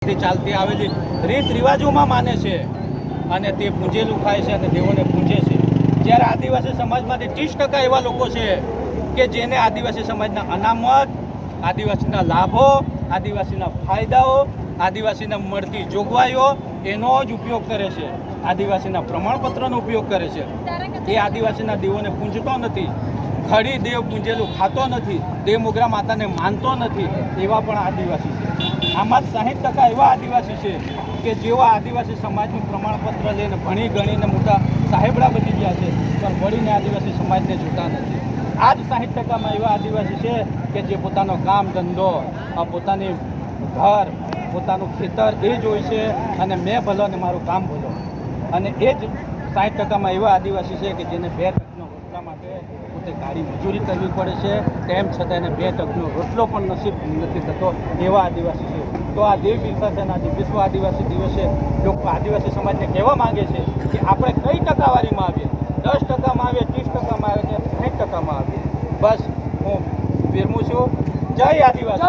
ચાલતી આવેલી રીત રિવાજોમાં માને છે અને તે પૂજેલું ખાય છે અને દેવોને પૂજે છે। જ્યારે આદિવાસી સમાજમાંથી 30% એવા લોકો છે કે જેને આદિવાસી સમાજના અનામત, આદિવાસીના લાભો, આદિવાસીના ફાયદાઓ, આદિવાસીને મળતી જોગવાઈઓ એનો જ ઉપયોગ કરે છે, આદિવાસીના પ્રમાણપત્રનો ઉપયોગ કરે છે। એ આદિવાસીના દેવોને પૂજતો નથી, ખડી દેવ પૂજેલું ખાતો નથી, દેવ મોગરા માતાને માનતો નથી, એવા પણ આદિવાસી છે। આમાં 60% એવા આદિવાસી છે કે જેઓ આદિવાસી સમાજનું પ્રમાણપત્ર લઈને ભણી ગણીને મોટા સાહેબડા બની ગયા છે, પણ વળીને આદિવાસી સમાજને જોતા નથી। આ જ 60%માં એવા આદિવાસી છે કે જે પોતાનો કામ ધંધો, પોતાની ઘર, પોતાનું ખેતર એ જ હોય છે અને મેં ભલો અને મારું કામ ભલો। અને એ જ 60%માં એવા આદિવાસી છે કે જેને 2 ટકનો રોટલા માટે પોતે કાળી મજૂરી કરવી પડે છે, તેમ છતાં એને 2 ટકનો રોટલો પણ નસીબ નથી થતો, એવા આદિવાસી છે। તો આ દેવ બિરસા આજે વિશ્વ આદિવાસી દિવસે લોકો આદિવાસી સમાજને કહેવા માંગે છે કે આપણે કઈ ટકાવારીમાં આવીએ, 10%માં આવીએ, 30%માં આવીએ કે 60%માં આવીએ। બસ હું વિરમું છું। જય આદિવાસી।